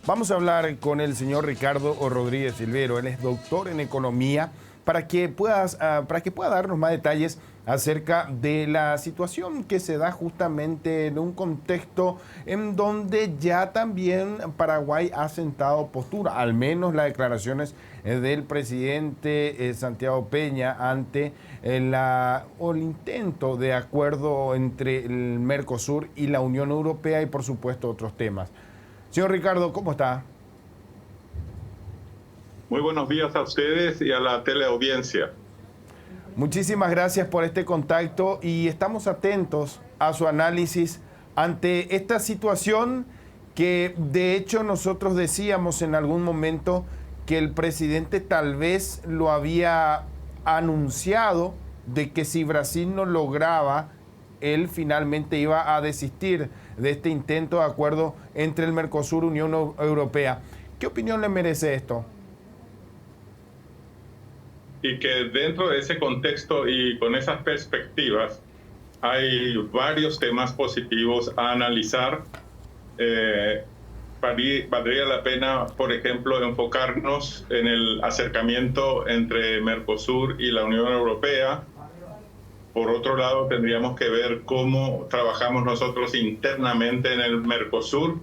Vamos a hablar con el señor Ricardo Rodríguez Silvero. Él es doctor en economía para que pueda darnos más detalles acerca de la situación que se da justamente en un contexto en donde ya también Paraguay ha sentado postura, al menos las declaraciones del presidente Santiago Peña ante el intento de acuerdo entre el Mercosur y la Unión Europea y por supuesto otros temas. Señor Ricardo, ¿cómo está? Muy buenos días a ustedes y a la teleaudiencia. Muchísimas gracias por este contacto y estamos atentos a su análisis ante esta situación que de hecho nosotros decíamos en algún momento que el presidente tal vez lo había anunciado de que si Brasil no lograba, él finalmente iba a desistir de este intento de acuerdo entre el Mercosur y Unión Europea. ¿Qué opinión le merece esto? Y que dentro de ese contexto y con esas perspectivas hay varios temas positivos a analizar. Valdría la pena, por ejemplo, enfocarnos en el acercamiento entre Mercosur y la Unión Europea. Por otro lado, tendríamos que ver cómo trabajamos nosotros internamente en el Mercosur.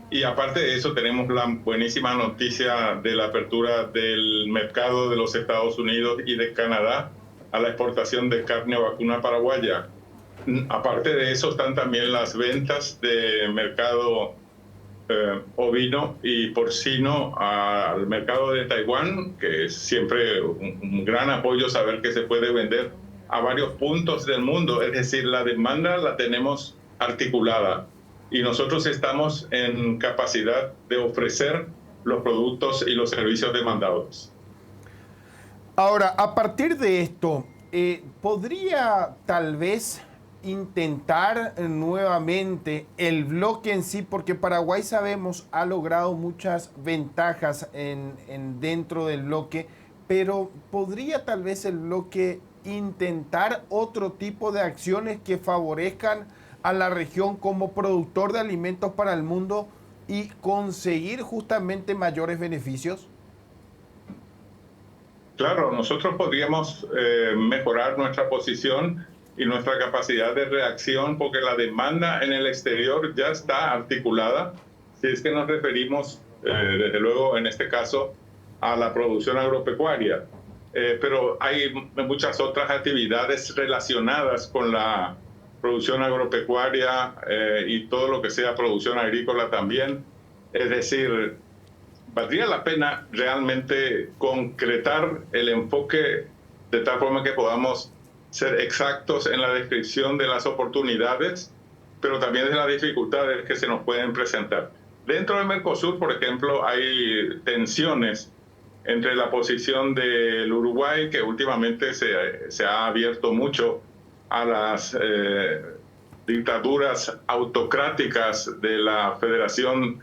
Y aparte de eso, tenemos la buenísima noticia de la apertura del mercado de los Estados Unidos y de Canadá a la exportación de carne vacuna paraguaya. Aparte de eso, están también las ventas de mercado ovino y porcino al mercado de Taiwán, que es siempre un gran apoyo saber que se puede vender a varios puntos del mundo. Es decir, la demanda la tenemos articulada y nosotros estamos en capacidad de ofrecer los productos y los servicios demandados. Ahora, a partir de esto, ¿podría tal vez intentar nuevamente el bloque en sí? Porque Paraguay, sabemos, ha logrado muchas ventajas dentro del bloque, pero ¿podría tal vez el bloque intentar otro tipo de acciones que favorezcan a la región como productor de alimentos para el mundo y conseguir justamente mayores beneficios? Claro, nosotros podríamos mejorar nuestra posición y nuestra capacidad de reacción porque la demanda en el exterior ya está articulada. Si es que nos referimos, desde luego, en este caso, a la producción agropecuaria. Pero hay muchas otras actividades relacionadas con la producción agropecuaria y todo lo que sea producción agrícola también. Es decir, valdría la pena realmente concretar el enfoque de tal forma que podamos ser exactos en la descripción de las oportunidades, pero también de las dificultades que se nos pueden presentar. Dentro del Mercosur, por ejemplo, hay tensiones entre la posición del Uruguay, que últimamente se ha abierto mucho a las dictaduras autocráticas de la Federación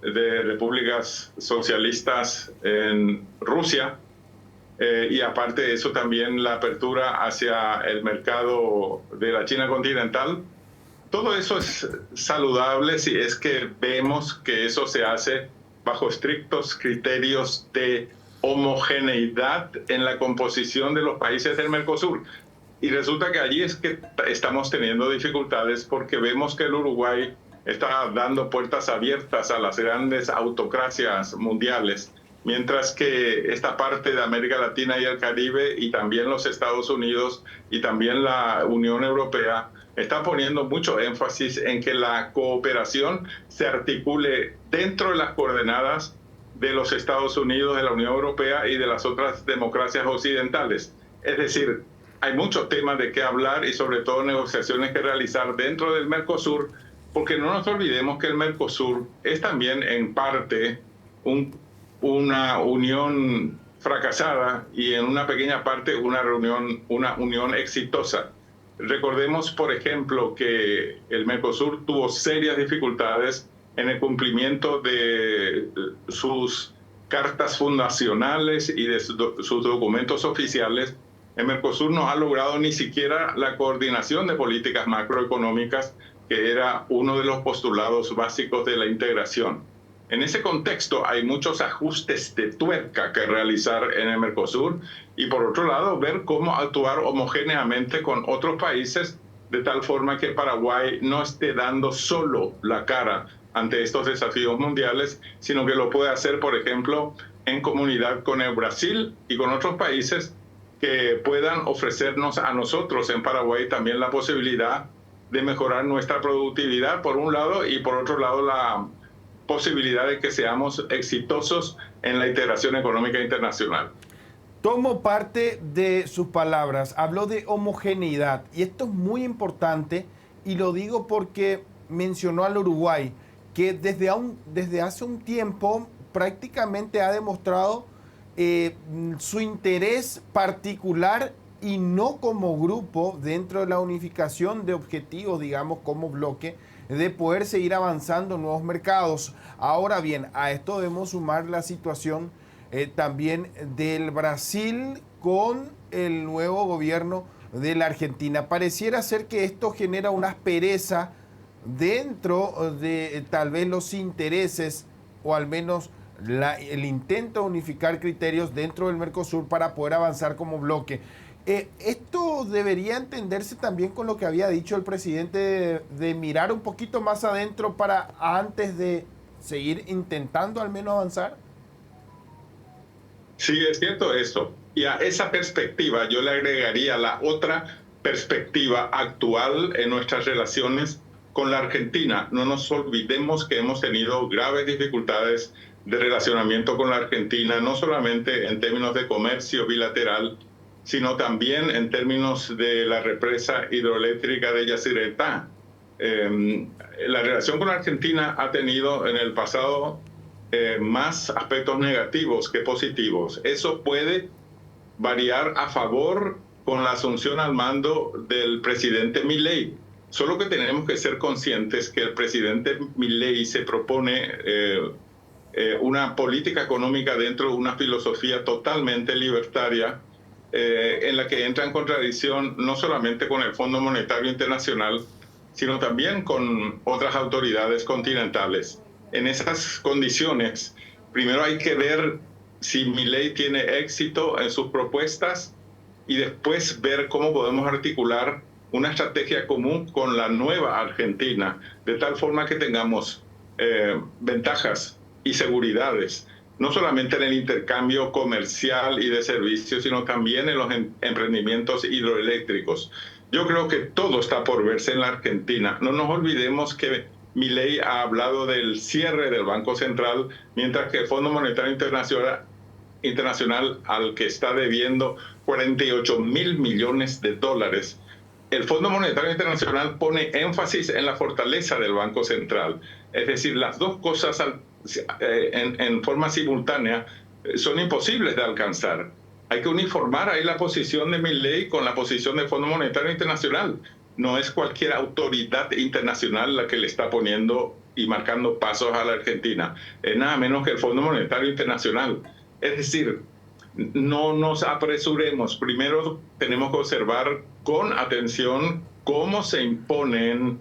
de Repúblicas Socialistas en Rusia, y aparte de eso también la apertura hacia el mercado de la China continental. Todo eso es saludable si es que vemos que eso se hace bajo estrictos criterios de homogeneidad en la composición de los países del Mercosur. Y resulta que allí es que estamos teniendo dificultades porque vemos que el Uruguay está dando puertas abiertas a las grandes autocracias mundiales, mientras que esta parte de América Latina y el Caribe y también los Estados Unidos y también la Unión Europea está poniendo mucho énfasis en que la cooperación se articule dentro de las coordenadas de los Estados Unidos, de la Unión Europea y de las otras democracias occidentales. Es decir, hay muchos temas de qué hablar y sobre todo negociaciones que realizar dentro del Mercosur, porque no nos olvidemos que el Mercosur es también en parte una unión fracasada y en una pequeña parte una unión exitosa. Recordemos, por ejemplo, que el Mercosur tuvo serias dificultades en el cumplimiento de sus cartas fundacionales y de sus documentos oficiales. El Mercosur no ha logrado ni siquiera la coordinación de políticas macroeconómicas, que era uno de los postulados básicos de la integración. En ese contexto hay muchos ajustes de tuerca que realizar en el Mercosur y por otro lado ver cómo actuar homogéneamente con otros países de tal forma que Paraguay no esté dando solo la cara ante estos desafíos mundiales, sino que lo puede hacer, por ejemplo, en comunidad con el Brasil y con otros países que puedan ofrecernos a nosotros en Paraguay también la posibilidad de mejorar nuestra productividad, por un lado, y por otro lado la posibilidad de que seamos exitosos en la integración económica internacional. Tomo parte de sus palabras, habló de homogeneidad y esto es muy importante y lo digo porque mencionó al Uruguay, que desde hace un tiempo prácticamente ha demostrado su interés particular y no como grupo dentro de la unificación de objetivos, digamos, como bloque, de poder seguir avanzando en nuevos mercados. Ahora bien, a esto debemos sumar la situación también del Brasil con el nuevo gobierno de la Argentina. Pareciera ser que esto genera una aspereza dentro de tal vez los intereses o al menos el intento de unificar criterios dentro del Mercosur para poder avanzar como bloque. Esto debería entenderse también con lo que había dicho el presidente de mirar un poquito más adentro para antes de seguir intentando al menos avanzar. Sí, es cierto eso. Y a esa perspectiva yo le agregaría la otra perspectiva actual en nuestras relaciones con la Argentina. No nos olvidemos que hemos tenido graves dificultades de relacionamiento con la Argentina, no solamente en términos de comercio bilateral, sino también en términos de la represa hidroeléctrica de Yacyretá. La relación con la Argentina ha tenido en el pasado más aspectos negativos que positivos. Eso puede variar a favor con la asunción al mando del presidente Milei. Solo que tenemos que ser conscientes que el presidente Milei se propone una política económica dentro de una filosofía totalmente libertaria, en la que entra en contradicción no solamente con el Fondo Monetario Internacional, sino también con otras autoridades continentales. En esas condiciones, primero hay que ver si Milei tiene éxito en sus propuestas y después ver cómo podemos articular una estrategia común con la nueva Argentina, de tal forma que tengamos ventajas y seguridades, no solamente en el intercambio comercial y de servicios, sino también en los emprendimientos hidroeléctricos. Yo creo que todo está por verse en la Argentina. No nos olvidemos que Milei ha hablado del cierre del Banco Central, mientras que el Fondo Monetario Internacional al que está debiendo 48.000 millones de dólares. El Fondo Monetario Internacional pone énfasis en la fortaleza del Banco Central. Es decir, las dos cosas en forma simultánea son imposibles de alcanzar. Hay que uniformar ahí la posición de Milei con la posición del Fondo Monetario Internacional. No es cualquier autoridad internacional la que le está poniendo y marcando pasos a la Argentina. Es nada menos que el Fondo Monetario Internacional. Es decir, no nos apresuremos. Primero tenemos que observar con atención cómo se imponen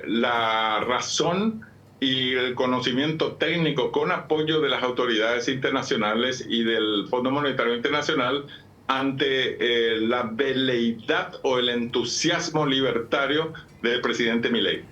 la razón y el conocimiento técnico con apoyo de las autoridades internacionales y del Fondo Monetario Internacional ante la veleidad o el entusiasmo libertario del presidente Milei.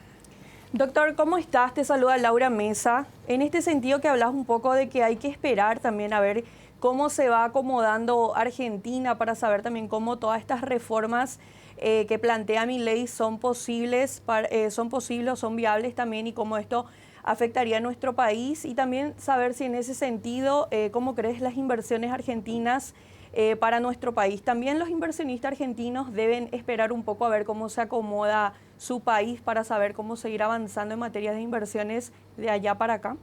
Doctor, ¿cómo estás? Te saluda Laura Mesa. En este sentido que hablas un poco de que hay que esperar también a ver cómo se va acomodando Argentina para saber también cómo todas estas reformas que plantea Milei son posibles o son viables también y cómo esto afectaría a nuestro país y también saber si en ese sentido, cómo crees las inversiones argentinas para nuestro país. También los inversionistas argentinos deben esperar un poco a ver cómo se acomoda su país para saber cómo seguir avanzando en materia de inversiones de allá para acá.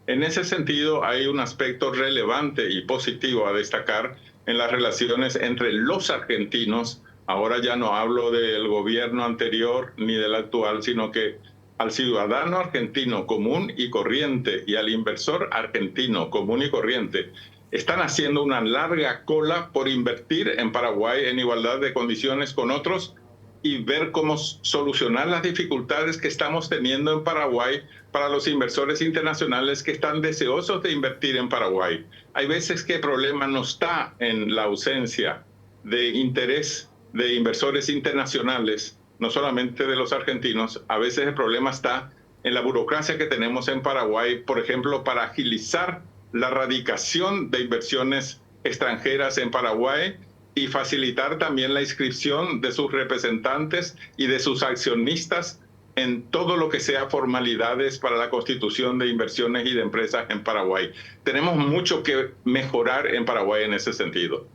En ese sentido, hay un aspecto relevante y positivo a destacar en las relaciones entre los argentinos. Ahora ya no hablo del gobierno anterior ni del actual, sino que al ciudadano argentino común y corriente y al inversor argentino común y corriente están haciendo una larga cola por invertir en Paraguay en igualdad de condiciones con otros y ver cómo solucionar las dificultades que estamos teniendo en Paraguay para los inversores internacionales que están deseosos de invertir en Paraguay. Hay veces que el problema no está en la ausencia de interés de inversores internacionales, no solamente de los argentinos. A veces el problema está en la burocracia que tenemos en Paraguay, por ejemplo, para agilizar la radicación de inversiones extranjeras en Paraguay y facilitar también la inscripción de sus representantes y de sus accionistas en todo lo que sea formalidades para la constitución de inversiones y de empresas en Paraguay. Tenemos mucho que mejorar en Paraguay en ese sentido.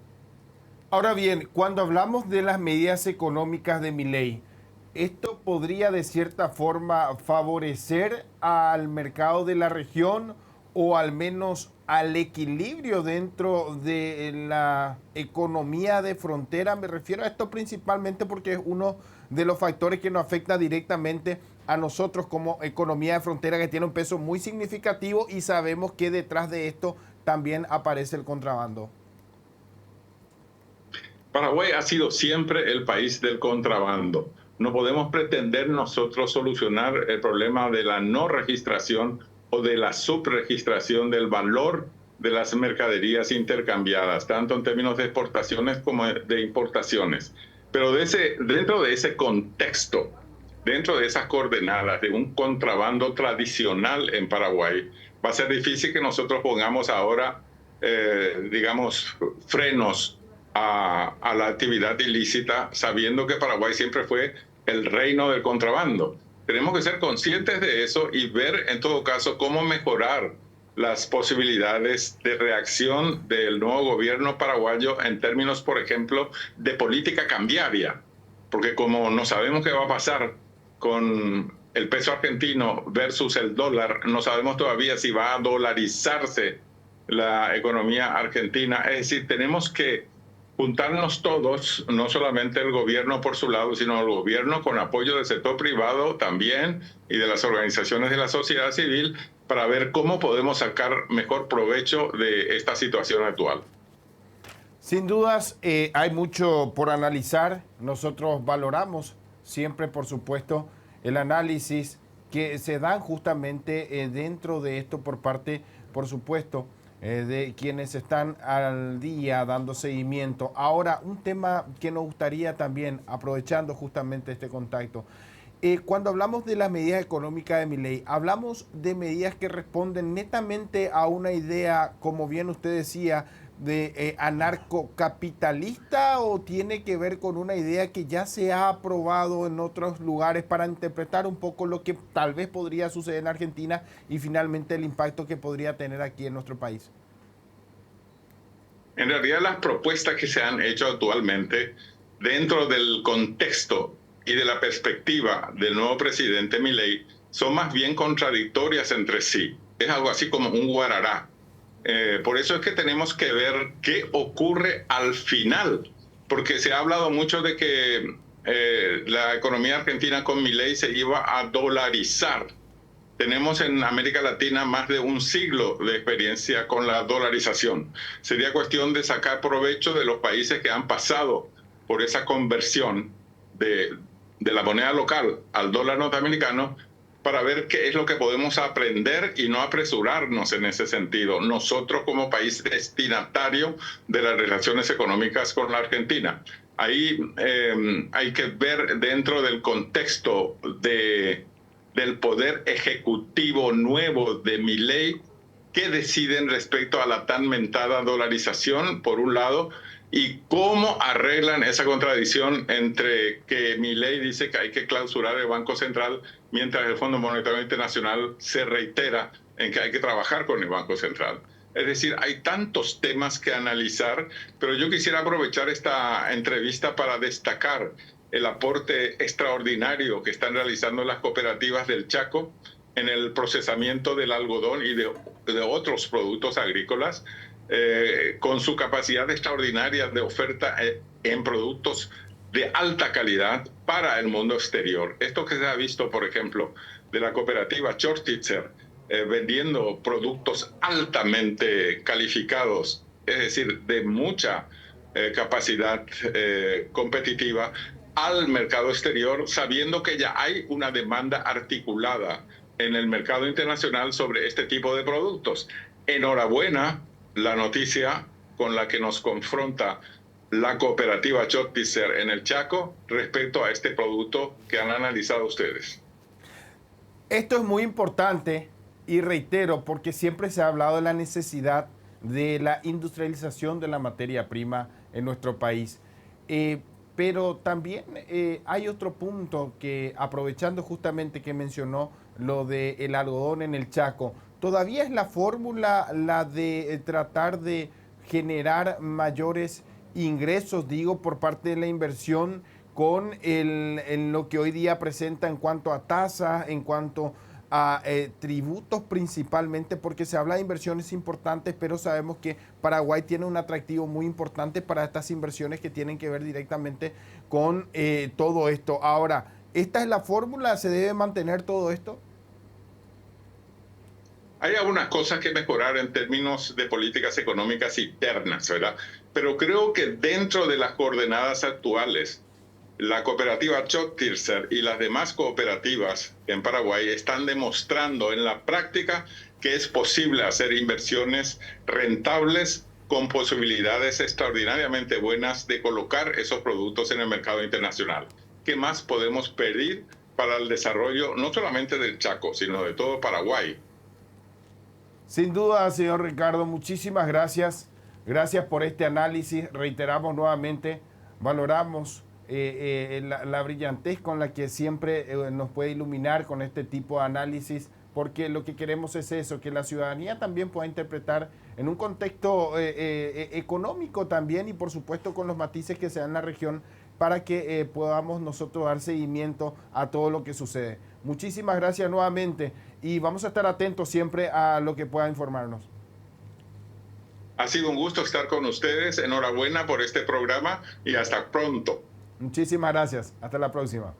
Ahora bien, cuando hablamos de las medidas económicas de Milei, ¿esto podría de cierta forma favorecer al mercado de la región o al menos al equilibrio dentro de la economía de frontera? Me refiero a esto principalmente porque es uno de los factores que nos afecta directamente a nosotros como economía de frontera, que tiene un peso muy significativo, y sabemos que detrás de esto también aparece el contrabando. Paraguay ha sido siempre el país del contrabando. No podemos pretender nosotros solucionar el problema de la no registración o de la subregistración del valor de las mercaderías intercambiadas, tanto en términos de exportaciones como de importaciones. Pero dentro de ese contexto, dentro de esas coordenadas de un contrabando tradicional en Paraguay, va a ser difícil que nosotros pongamos ahora, digamos, frenos a la actividad ilícita, sabiendo que Paraguay siempre fue el reino del contrabando. Tenemos que ser conscientes de eso y ver, en todo caso, cómo mejorar las posibilidades de reacción del nuevo gobierno paraguayo en términos, por ejemplo, de política cambiaria. Porque como no sabemos qué va a pasar con el peso argentino versus el dólar, no sabemos todavía si va a dolarizarse la economía argentina. Es decir, tenemos que juntarnos todos, no solamente el gobierno por su lado, sino el gobierno con apoyo del sector privado también y de las organizaciones de la sociedad civil, para ver cómo podemos sacar mejor provecho de esta situación actual. Sin dudas, hay mucho por analizar. Nosotros valoramos siempre, por supuesto, el análisis que se dan justamente dentro de esto por parte, por supuesto, de quienes están al día dando seguimiento. Ahora, un tema que nos gustaría también, aprovechando justamente este contacto, cuando hablamos de las medidas económicas de Milei, ¿hablamos de medidas que responden netamente a una idea, como bien usted decía, de anarcocapitalista, o tiene que ver con una idea que ya se ha aprobado en otros lugares, para interpretar un poco lo que tal vez podría suceder en Argentina y finalmente el impacto que podría tener aquí en nuestro país? En realidad, las propuestas que se han hecho actualmente dentro del contexto y de la perspectiva del nuevo presidente Milei son más bien contradictorias entre sí. Es algo así como un guarará. Por eso es que tenemos que ver qué ocurre al final, porque se ha hablado mucho de que la economía argentina con Milei se iba a dolarizar. Tenemos en América Latina más de un siglo de experiencia con la dolarización. Sería cuestión de sacar provecho de los países que han pasado por esa conversión de la moneda local al dólar norteamericano, para ver qué es lo que podemos aprender y no apresurarnos en ese sentido, nosotros como país destinatario de las relaciones económicas con la Argentina. Ahí hay que ver dentro del contexto del poder ejecutivo nuevo de Milei, qué deciden respecto a la tan mentada dolarización, por un lado, y cómo arreglan esa contradicción entre que Milei dice que hay que clausurar el Banco Central, mientras el Fondo Monetario Internacional se reitera en que hay que trabajar con el Banco Central. Es decir, hay tantos temas que analizar, pero yo quisiera aprovechar esta entrevista para destacar el aporte extraordinario que están realizando las cooperativas del Chaco en el procesamiento del algodón y de otros productos agrícolas, con su capacidad extraordinaria de oferta en productos de alta calidad para el mundo exterior. Esto que se ha visto, por ejemplo, de la cooperativa Chortitzer, vendiendo productos altamente calificados, es decir, de mucha capacidad competitiva al mercado exterior, sabiendo que ya hay una demanda articulada en el mercado internacional sobre este tipo de productos. Enhorabuena la noticia con la que nos confronta la cooperativa Chotizer en el Chaco respecto a este producto que han analizado ustedes. Esto es muy importante y reitero porque siempre se ha hablado de la necesidad de la industrialización de la materia prima en nuestro país. Pero también hay otro punto que, aprovechando justamente que mencionó lo del algodón en el Chaco, todavía es la fórmula la de tratar de generar mayores ingresos, digo, por parte de la inversión con en lo que hoy día presenta en cuanto a tasas, en cuanto a tributos principalmente, porque se habla de inversiones importantes, pero sabemos que Paraguay tiene un atractivo muy importante para estas inversiones que tienen que ver directamente con todo esto. Ahora, ¿esta es la fórmula? ¿Se debe mantener todo esto? Hay algunas cosas que mejorar en términos de políticas económicas internas, ¿verdad? Pero creo que dentro de las coordenadas actuales, la cooperativa Chotizer y las demás cooperativas en Paraguay están demostrando en la práctica que es posible hacer inversiones rentables con posibilidades extraordinariamente buenas de colocar esos productos en el mercado internacional. ¿Qué más podemos pedir para el desarrollo no solamente del Chaco, sino de todo Paraguay? Sin duda, señor Ricardo, muchísimas gracias. Gracias por este análisis. Reiteramos nuevamente, valoramos la brillantez con la que siempre nos puede iluminar con este tipo de análisis, porque lo que queremos es eso, que la ciudadanía también pueda interpretar en un contexto económico también y por supuesto con los matices que se dan en la región para que podamos nosotros dar seguimiento a todo lo que sucede. Muchísimas gracias nuevamente y vamos a estar atentos siempre a lo que pueda informarnos. Ha sido un gusto estar con ustedes. Enhorabuena por este programa y hasta pronto. Muchísimas gracias. Hasta la próxima.